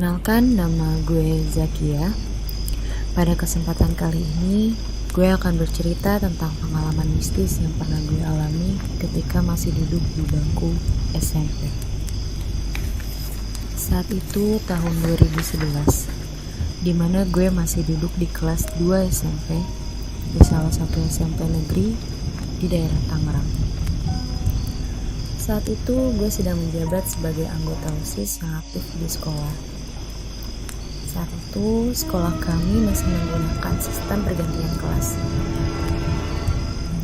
Perkenalkan, nama gue Zakia. Pada kesempatan kali ini, gue akan bercerita tentang pengalaman mistis yang pernah gue alami ketika masih duduk di bangku SMP. Saat itu tahun 2011, di mana gue masih duduk di kelas 2 SMP di salah satu SMP negeri di daerah Tangerang. Saat itu gue sedang menjabat sebagai anggota OSIS yang aktif di sekolah. Saat itu sekolah kami masih menggunakan sistem pergantian kelas,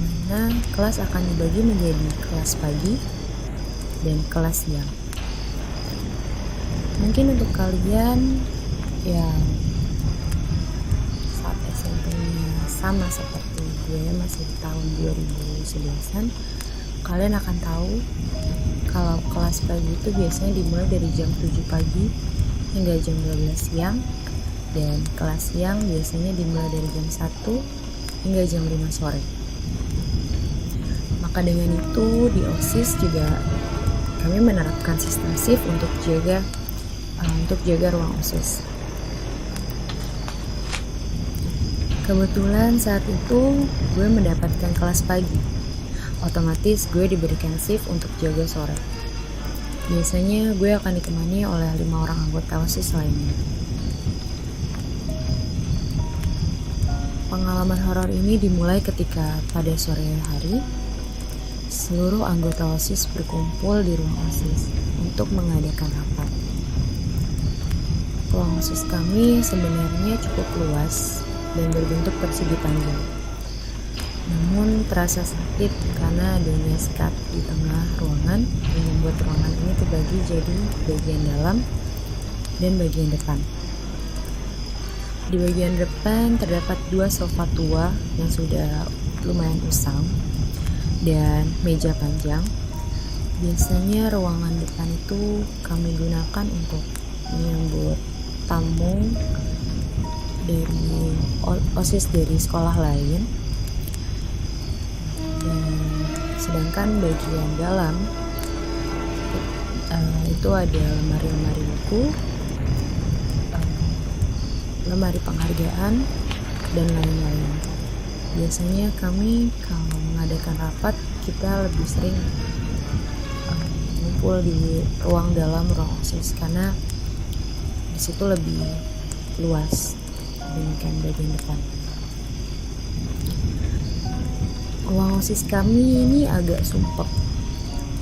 di mana kelas akan dibagi menjadi kelas pagi dan kelas siang. Mungkin untuk kalian yang saat SMP-nya sama seperti gue masih di tahun 2011-an, kalian akan tahu kalau kelas pagi itu biasanya dimulai dari jam 7 pagi hingga jam 12 siang, dan kelas siang biasanya dimulai dari jam 1 hingga jam 5 sore. Maka dengan itu di OSIS juga kami menerapkan sistem shift untuk jaga ruang OSIS. Kebetulan saat itu gue mendapatkan kelas pagi, otomatis gue diberikan shift untuk jaga sore. Biasanya gue akan ditemani oleh 5 orang anggota OSIS lainnya. Pengalaman horor ini dimulai ketika pada sore hari, seluruh anggota OSIS berkumpul di ruang OSIS untuk mengadakan rapat. Ruang OSIS kami sebenarnya cukup luas dan berbentuk persegi panjang. Namun terasa sakit karena adanya sekat di tengah ruangan yang membuat ruangan ini terbagi jadi bagian dalam dan bagian depan. Di bagian depan terdapat 2 sofa tua yang sudah lumayan usang dan meja panjang. Biasanya ruangan depan itu kami gunakan untuk menyambut tamu dari OSIS dari sekolah lain. Sedangkan bagian dalam itu ada lemari-lemari buku, lemari penghargaan, dan lain-lain. Biasanya kami kalau mengadakan rapat, kita lebih sering ngumpul di ruang dalam ruang OSIS karena di situ lebih luas dibandingkan bagian depan. Ruang OSIS kami ini agak sumpek,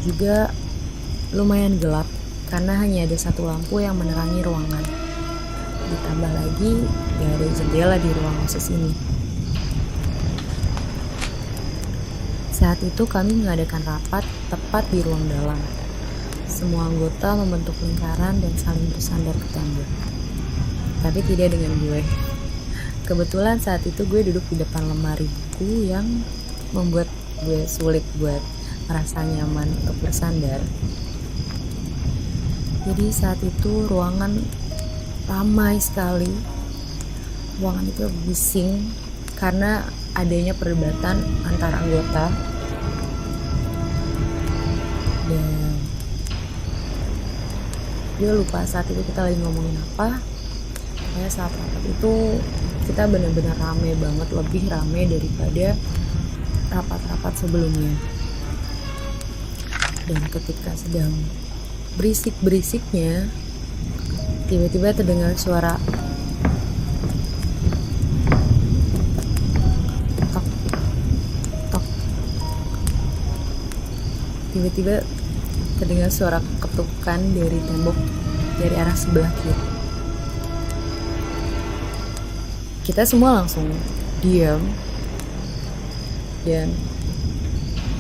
juga lumayan gelap karena hanya ada satu lampu yang menerangi ruangan. Ditambah lagi gak ada jendela di ruang OSIS ini. Saat itu kami mengadakan rapat tepat di ruang dalam. Semua anggota membentuk lingkaran dan saling bersandar ke tembok, tapi tidak dengan gue. Kebetulan saat itu gue duduk di depan lemari buku yang membuat gue sulit buat merasa nyaman untuk bersandar. Jadi saat itu ruangan ramai sekali. Ruangan itu bising karena adanya perdebatan antara anggota. Dan gue lupa saat itu kita lagi ngomongin apa. Kayak saat rapat itu kita benar-benar rame banget, lebih rame daripada rapat-rapat sebelumnya. Dan ketika sedang berisik-berisiknya, tiba-tiba terdengar suara tok tok. Tiba-tiba terdengar suara ketukan dari tembok dari arah sebelah kiri. Kita semua langsung diam. Dan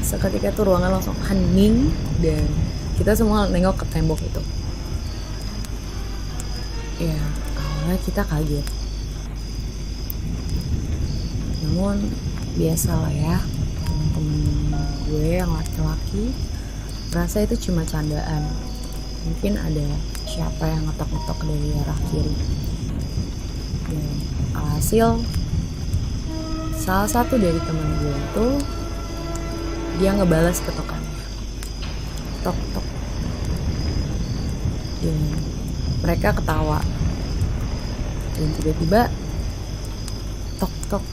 seketika itu ruangan langsung hening dan kita semua nengok ke tembok itu. Ya, awalnya kita kaget. Namun biasalah ya, temen-temen gue yang laki-laki merasa itu cuma candaan. Mungkin ada siapa yang ngetok-ngetok dari arah kiri. Dan alhasil salah satu dari teman gue itu dia ngebalas ketokannya, tok tok. Dan Mereka ketawa. Dan tiba-tiba tok tok,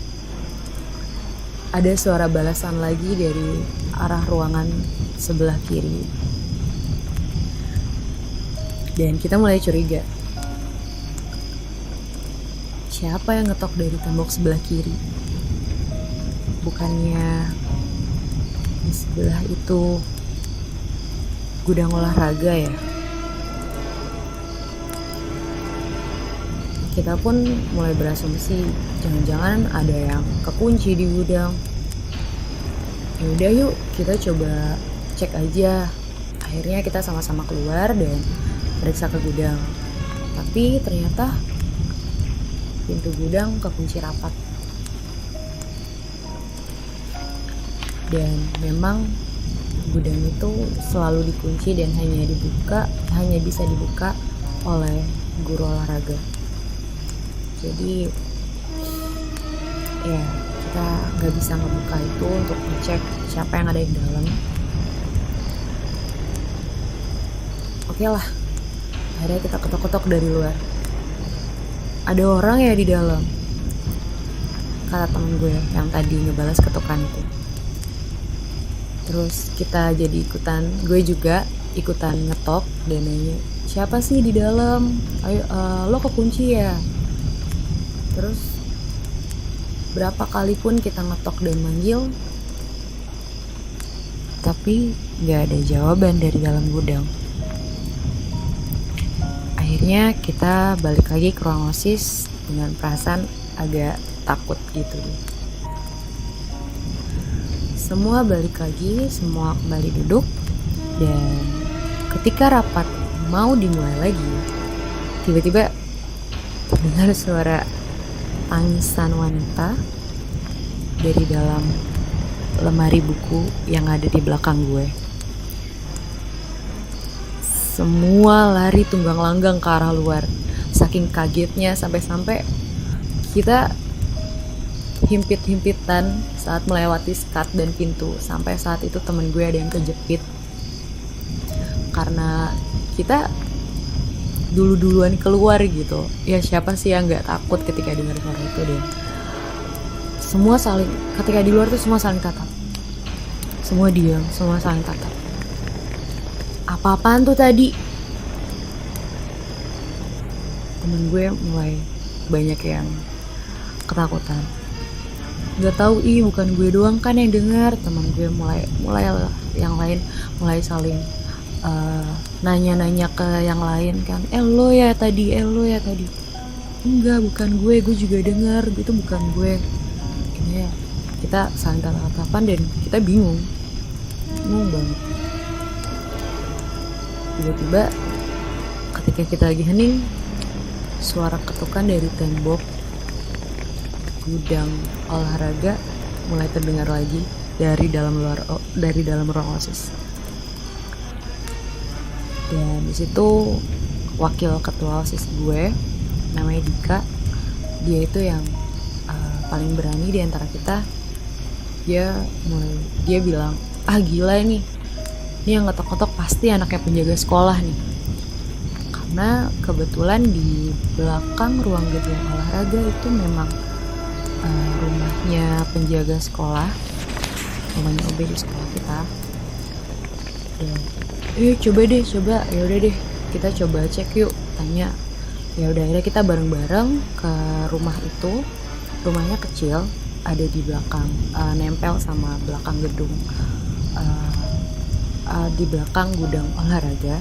ada suara balasan lagi dari arah ruangan sebelah kiri. Dan kita mulai curiga, siapa yang ngetok dari tembok sebelah kiri? Bukannya di sebelah itu gudang olahraga ya? Kita pun mulai berasumsi jangan-jangan ada yang kekunci di gudang. Ya udah yuk, kita coba cek aja. Akhirnya kita sama-sama keluar dan periksa ke gudang. Tapi ternyata pintu gudang kekunci rapat. Dan memang gudang itu selalu dikunci dan hanya bisa dibuka oleh guru olahraga. Jadi ya kita nggak bisa ngebuka itu untuk ngecek siapa yang ada di dalam. Oke lah, akhirnya kita ketok-ketok dari luar. Ada orang ya di dalam, kata temen gue yang tadi ngebalas ketukan itu. Terus kita jadi gue juga ikutan ngetok dan nanya, siapa sih di dalam? Ayo, lo kekunci ya? Terus berapa kali pun kita ngetok dan manggil, tapi gak ada jawaban dari dalam gudang. Akhirnya kita balik lagi ke ruang OSIS dengan perasaan agak takut gitu. Semua balik lagi, semua kembali duduk. Dan ketika rapat mau dimulai lagi, tiba-tiba terdengar suara tangisan wanita dari dalam lemari buku yang ada di belakang gue. Semua lari tunggang langgang ke arah luar. Saking kagetnya sampai-sampai kita himpit-himpitan saat melewati skat dan pintu. Sampai saat itu temen gue ada yang kejepit. Karena kita duluan keluar gitu. Ya siapa sih yang gak takut ketika dengar suara itu deh. Ketika di luar tuh semua saling tatap. Semua diam, semua saling tatap. Apa-apaan tuh tadi? Temen gue mulai banyak yang ketakutan. Gak tahu bukan gue doang kan yang dengar. Temen gue mulai yang lain mulai saling nanya-nanya ke yang lain kan. Lo ya tadi. Enggak, bukan gue juga dengar. Itu bukan gue. Ini ya, kita saling tatap-tatapan dan kita bingung banget. Tiba-tiba ketika kita lagi hening, suara ketukan dari tembok gudang olahraga mulai terdengar lagi dari dalam ruang OSIS. Dan di situ wakil ketua OSIS gue namanya Dika, dia itu yang paling berani di antara kita. Dia bilang, gila nih yang ngetok-ngetok pasti anaknya penjaga sekolah nih. Karena kebetulan di belakang ruang gedung olahraga itu memang rumahnya penjaga sekolah, rumahnya OB di sekolah kita. Dan coba ya udah deh, kita coba cek yuk, tanya. Ya udah, akhirnya kita bareng-bareng ke rumah itu. Rumahnya kecil, ada di belakang, nempel sama belakang gedung, di belakang gudang olahraga.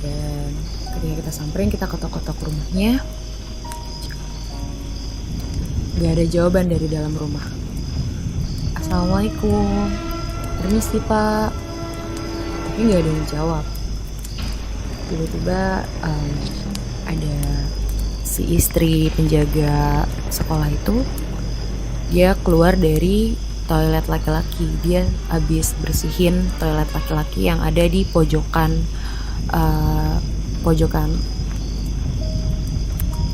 Dan ketika kita samperin, kita ketok-ketok rumahnya, gak ada jawaban dari dalam rumah. Assalamualaikum, permisi pak. Tapi gak ada yang jawab. Tiba-tiba ada si istri penjaga sekolah itu, dia keluar dari toilet laki-laki. Dia habis bersihin toilet laki-laki yang ada di pojokan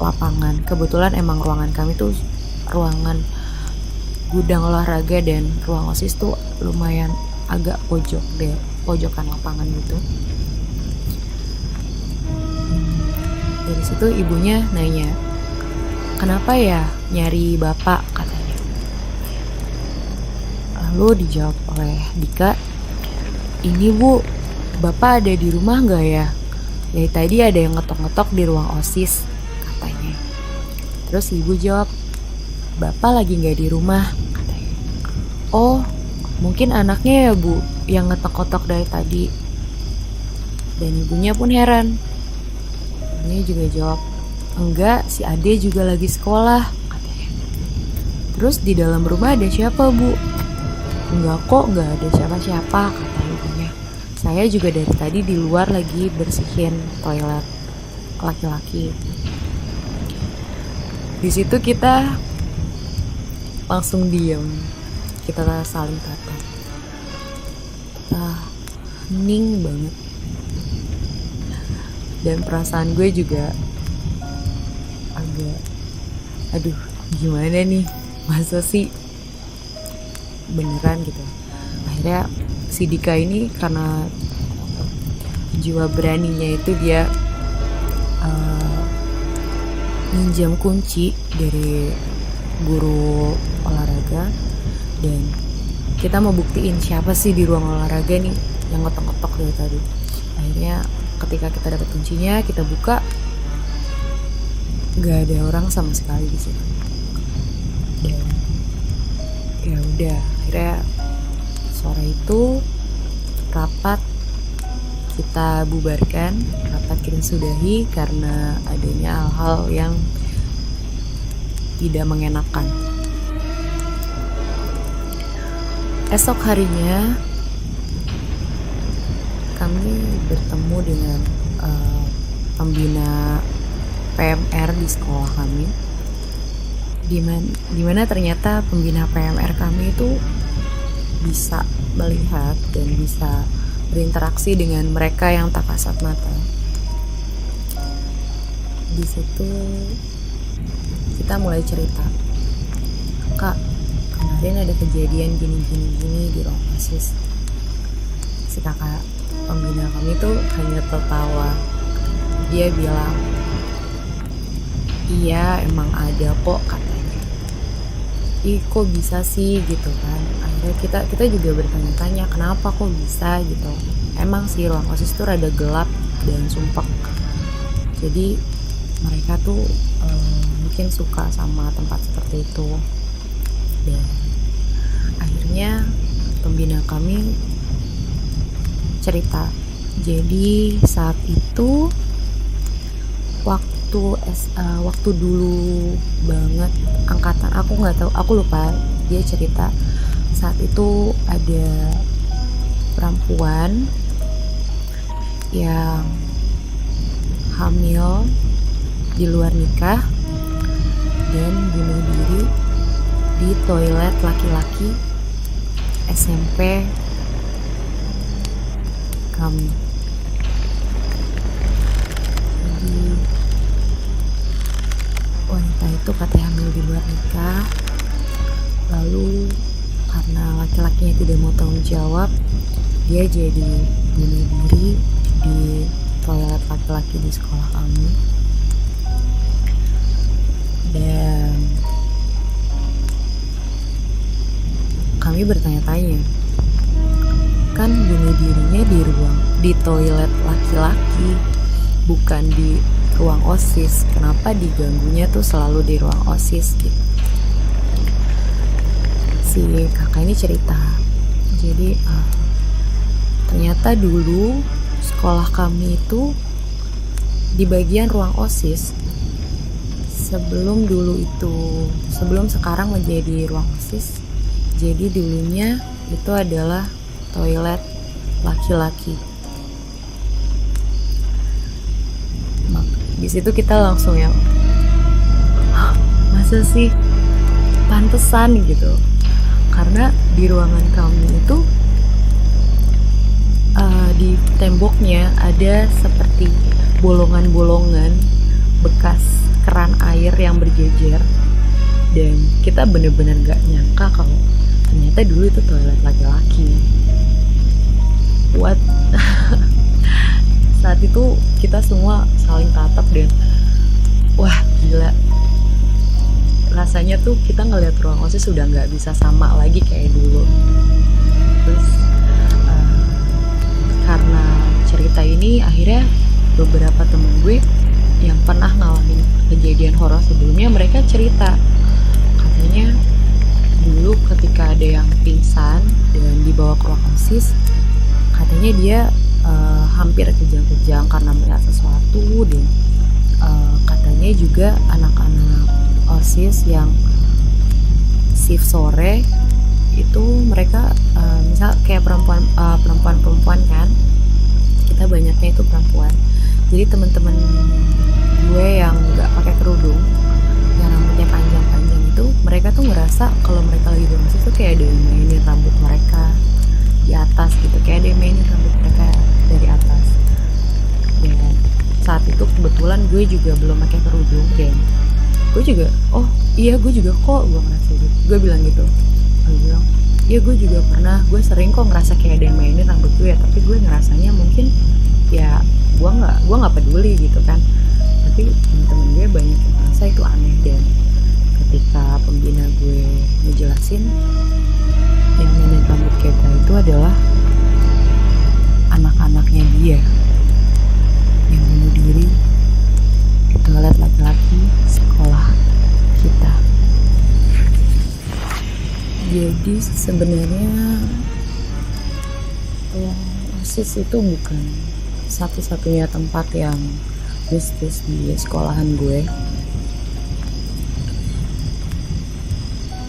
lapangan. Kebetulan emang ruangan kami tuh ruangan gudang olahraga dan ruang OSIS tuh lumayan agak pojokan lapangan gitu. Dari situ ibunya nanya, kenapa ya nyari bapak, katanya. Lalu dijawab oleh Dika, ini bu, bapak ada di rumah gak ya? Dari tadi ada yang ngetok-ngetok di ruang OSIS, katanya. Terus ibu jawab, bapak lagi gak di rumah, katanya. Oh, mungkin anaknya ya bu, yang ngetok-ngetok dari tadi. Dan ibunya pun heran. Ibunya juga jawab, enggak, si Ade juga lagi sekolah, katanya. Terus di dalam rumah ada siapa bu? Enggak kok, enggak ada siapa-siapa, kata ibunya. Saya juga dari tadi di luar lagi bersihin toilet laki-laki. Di situ kita langsung diam, kita saling tatap, kita hening banget. Dan perasaan gue juga agak, aduh gimana nih, masa sih beneran gitu. Akhirnya si Dika ini karena jiwa beraninya itu dia minjam kunci dari guru olahraga, dan kita mau buktiin siapa sih di ruang olahraga nih yang ngetok-ngetok dari tadi. Akhirnya ketika kita dapat kuncinya, kita buka, nggak ada orang sama sekali di situ. Dan ya udah, akhirnya sore itu rapat kita bubarkan, rapat kita sudahi karena adanya hal-hal yang tidak mengenakan. Esok harinya kami bertemu dengan pembina PMR di sekolah kami, dimana ternyata pembina PMR kami itu bisa melihat dan bisa berinteraksi dengan mereka yang tak kasat mata. Di situ kita mulai cerita, kak, kemarin ada kejadian gini di ruang OSIS. Si kakak pembina kami tuh hanya tertawa. Dia bilang, iya emang ada kok, katanya. Ih kok bisa sih gitu kan. Akhirnya kita juga bertanya-tanya kenapa kok bisa gitu. Emang sih ruang OSIS tuh rada gelap dan sumpek. Jadi mereka tuh mungkin suka sama tempat seperti itu. Dan akhirnya pembina kami cerita, jadi saat itu waktu dulu banget angkatan, aku nggak tahu, aku lupa, dia cerita saat itu ada perempuan yang hamil di luar nikah dan bunuh diri di toilet laki-laki SMP kami. Jadi wanita itu katanya hamil di luar nikah, lalu karena laki-lakinya tidak mau tanggung jawab, dia jadi bunuh diri di toilet laki-laki di sekolah kami. Dan kami bertanya-tanya, kan bunuh dirinya di toilet laki-laki, bukan di ruang OSIS. Kenapa diganggunya tuh selalu di ruang OSIS gitu. Si kakak ini cerita, jadi ternyata dulu sekolah kami itu di bagian ruang OSIS. Sebelum sekarang menjadi ruang OSIS, jadi dulunya itu adalah toilet laki-laki. Di situ kita langsung yang, masa sih, pantesan gitu. Karena di ruangan kami itu di temboknya ada seperti bolongan-bolongan bekas keran air yang berjejer, dan kita bener-bener gak nyangka kalau ternyata dulu itu toilet laki-laki. What? Saat itu kita semua saling tatap dan wah gila, rasanya tuh kita ngeliat ruang OSIS sudah nggak bisa sama lagi kayak dulu. Terus karena cerita ini akhirnya beberapa temen gue yang pernah ngalamin kejadian horor sebelumnya, mereka cerita katanya dulu ketika ada yang pingsan dan dibawa ke ruang OSIS, katanya dia hampir kejang-kejang karena melihat sesuatu. Dan katanya juga anak-anak OSIS yang shift sore itu mereka misal kayak perempuan kan, kita banyaknya itu perempuan, jadi teman-teman gue yang nggak pakai kerudung, yang rambutnya panjang-panjang itu, mereka tuh ngerasa kalau mereka lagi bermusik tuh kayak ada yang mainin rambut mereka di atas gitu, kayak ada yang mainin rambut mereka dari atas. Dan saat itu kebetulan gue juga belum pakai kerudung, dan gue juga gue juga kok gue ngerasa gitu, gue bilang gitu, gue bilang ya gue juga pernah, gue sering kok ngerasa kayak ada yang mainin rambut gue, tapi gue ngerasanya mungkin ya gue nggak peduli gitu kan. Tapi temen-temen gue banyak yang merasa itu aneh. Dan ketika pembina gue ngejelasin yang mainin rambut kita itu adalah anak-anaknya dia yang bunuh diri di toilet laki-laki sekolah kita. Jadi sebenarnya OSIS itu bukan satu-satunya tempat yang mistis di sekolahan gue.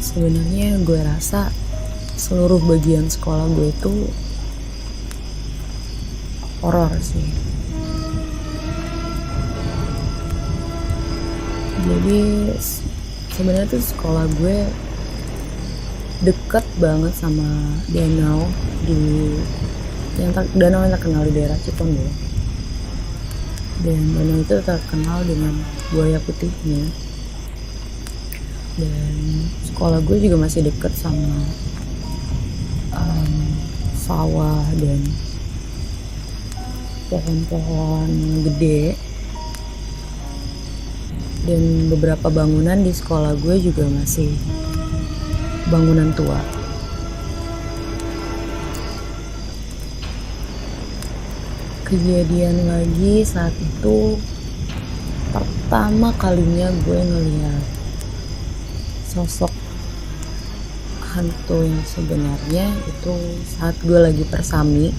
Sebenarnya gue rasa seluruh bagian sekolah gue itu horor sih. Jadi sebenarnya tuh sekolah gue deket banget sama danau danau yang terkenal di daerah Cikonde. Dan danau itu terkenal dengan buaya putihnya. Dan sekolah gue juga masih deket sama sawah dan pohon-pohon gede. Dan beberapa bangunan di sekolah gue juga masih bangunan tua. Kejadian lagi saat itu pertama kalinya gue ngeliat sosok hantu yang sebenarnya itu saat gue lagi persami.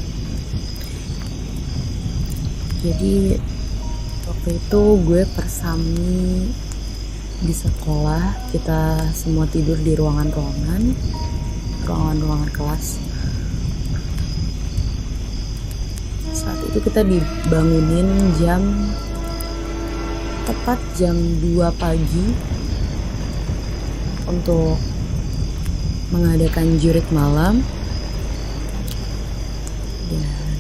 Jadi waktu itu gue persami di sekolah, kita semua tidur di ruangan kelas. Saat itu kita dibangunin tepat jam 2 pagi untuk mengadakan jurit malam. Dan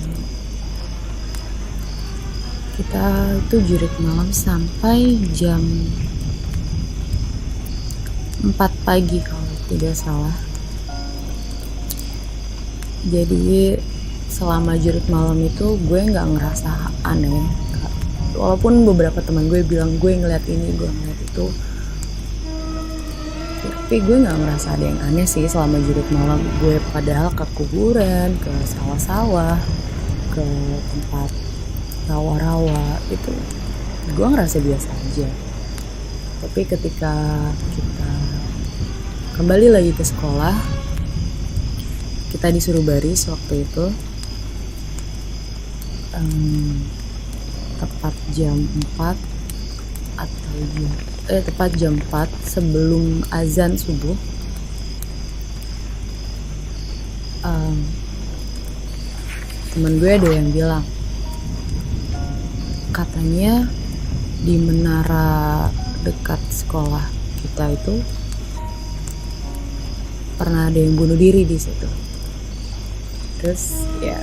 kita itu jurit malam sampai jam 4 pagi kalau tidak salah. Jadi selama jurit malam itu gue gak ngerasa aneh, walaupun beberapa teman gue bilang gue ngeliat ini, gue ngeliat itu, tapi gue gak ngerasa ada yang aneh sih selama jurit malam. Gue padahal ke kuburan, ke sawah-sawah, ke tempat rawa-rawa, itu gue ngerasa biasa aja. Tapi ketika kita kembali lagi ke sekolah, kita disuruh baris waktu itu, tepat jam 4 atau tepat jam 4 sebelum azan subuh. Temen gue ada yang bilang katanya di menara dekat sekolah kita itu pernah ada yang bunuh diri di situ. Terus ya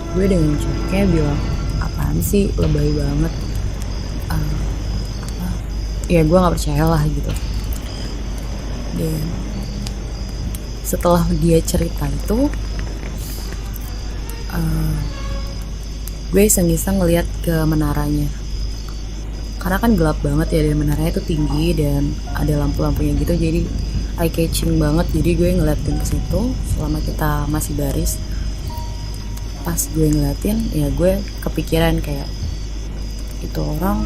gue dengan coknya bilang, apaan sih, lebay banget, ya gue nggak percaya lah gitu. Dan setelah dia cerita itu, gue iseng-iseng ngeliat ke menaranya. karena kan gelap banget ya, dan menaranya itu tinggi dan ada lampu-lampunya gitu, jadi eye catching banget. Jadi gue ngeliatin ke situ selama kita masih baris. Pas gue ngeliatin ya gue kepikiran kayak itu orang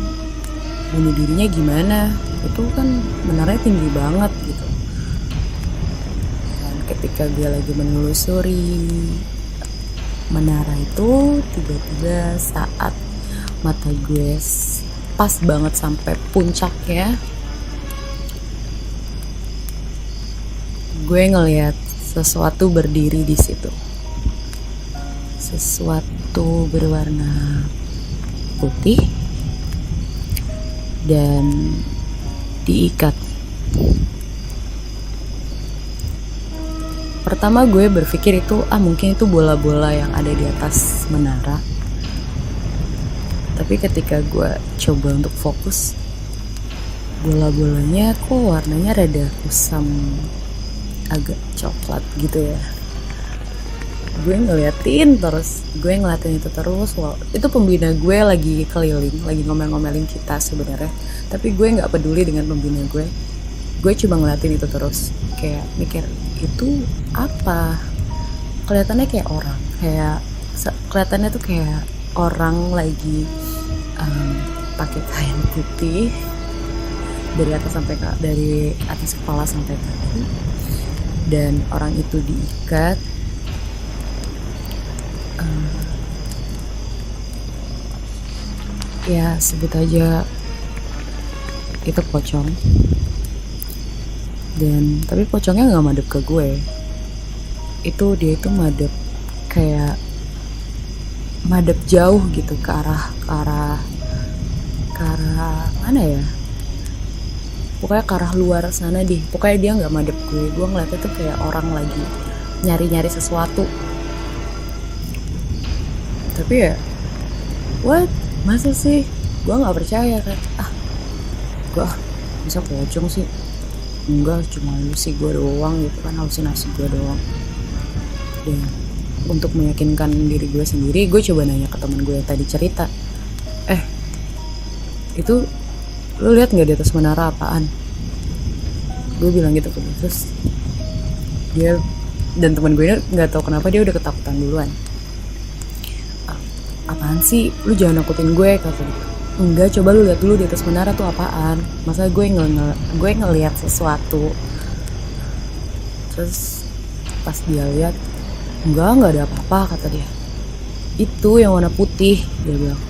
bunuh dirinya gimana, itu kan menaranya tinggi banget gitu. Dan ketika gue lagi menelusuri menara itu, tiba-tiba saat mata gue pas banget sampai puncaknya, gue ngelihat sesuatu berdiri di situ. Sesuatu berwarna putih dan diikat. Pertama gue berpikir itu mungkin itu bola-bola yang ada di atas menara. Tapi ketika gue coba untuk fokus, bola-bolanya kok warnanya rada kusam, agak coklat gitu ya. Gue ngeliatin itu terus. Wow, itu pembina gue lagi keliling, lagi ngomel-ngomelin kita sebenarnya, tapi gue nggak peduli dengan pembina gue. Gue cuma ngeliatin itu terus, kayak mikir itu apa. Kelihatannya kayak orang, kelihatannya tuh kayak orang lagi pakai kain putih dari atas kepala sampai kaki, dan orang itu diikat. Ya sebut aja itu pocong. Dan tapi pocongnya nggak madep ke gue, dia itu madep jauh gitu, ke arah mana ya, pokoknya ke arah luar sana deh. Pokoknya dia nggak madep gue ngeliatnya tuh kayak orang lagi nyari sesuatu. Tapi ya what, masa sih, gue nggak percaya kan. Gue bisa pocong sih, enggak, cuma halusinasi gue doang gitu kan, halusinasi gue doang. Dan untuk meyakinkan diri gue sendiri, gue coba nanya ke teman gue yang tadi cerita, itu lu lihat nggak di atas menara apaan? Gue bilang gitu ke dia. Terus dia dan teman gue ini nggak tahu kenapa dia udah ketakutan duluan. Apaan sih, lu jangan nakutin gue, kata dia. Enggak, coba lu lihat dulu di atas menara tuh apaan. Masa gue ngelihat sesuatu. Terus pas dia lihat, enggak ada apa-apa, kata dia. Itu yang warna putih, dia bilang.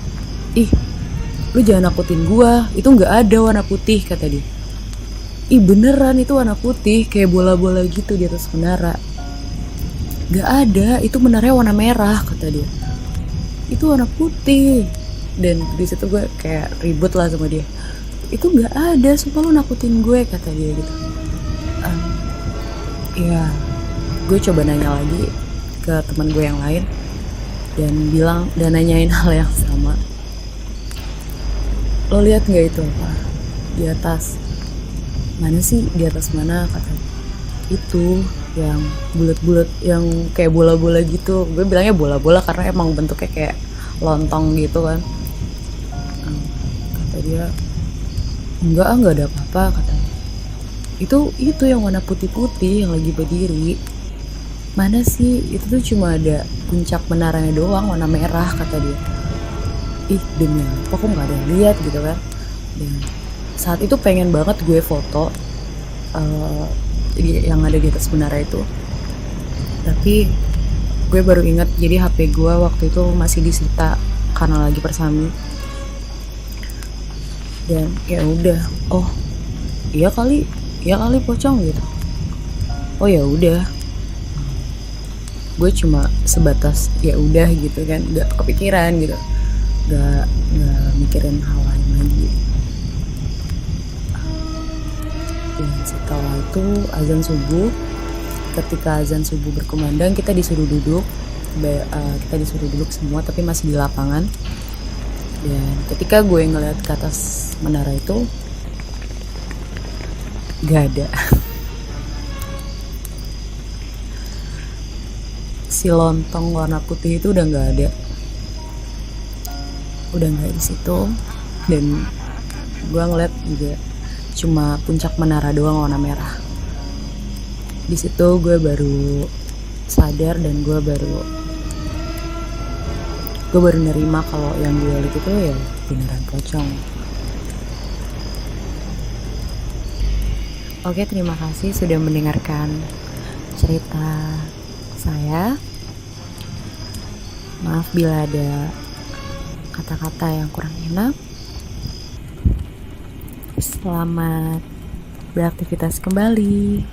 Ih, lu jangan nakutin gue, itu nggak ada warna putih, kata dia. Ih beneran, itu warna putih, kayak bola-bola gitu di atas menara. Nggak ada, itu menaranya warna merah, kata dia. Itu warna putih. Dan di situ gue kayak ribut lah sama dia. Itu nggak ada, sumpah lu nakutin gue, kata dia gitu. Ya, gue coba nanya lagi ke teman gue yang lain dan nanyain hal yang sama. Lo lihat nggak itu apa di atas? Mana sih, di atas mana, kata itu yang bulat-bulat, yang kayak bola-bola gitu. Gue bilangnya bola-bola karena emang bentuknya kayak lontong gitu kan. Kata dia, enggak ada apa-apa, katanya. Itu yang warna putih-putih yang lagi berdiri. Mana sih, itu tuh cuma ada puncak menaranya doang warna merah, kata dia. Ih demi apa, kok nggak ada yang lihat gitu kan. Dan saat itu pengen banget gue foto yang ada di atas menara itu, tapi gue baru ingat jadi HP gue waktu itu masih disita karena lagi persami. Dan ya udah, oh iya kali pocong gitu. Oh ya udah, gue cuma sebatas ya udah gitu kan, nggak kepikiran gitu, nggak mikirin hal lain lagi. Dan setelah itu azan subuh. Ketika azan subuh berkumandang, kita disuruh duduk semua, tapi masih di lapangan. Dan ketika gue ngeliat ke atas menara itu, gak ada. Si lontong warna putih itu udah gak ada, udah gak di situ. Dan Gue ngeliat juga cuma puncak menara doang warna merah. Di situ gue baru sadar dan gue baru nerima kalau yang gue lihat itu ya beneran pocong. Oke, terima kasih sudah mendengarkan cerita saya. Maaf bila ada kata-kata yang kurang enak. Selamat beraktivitas kembali.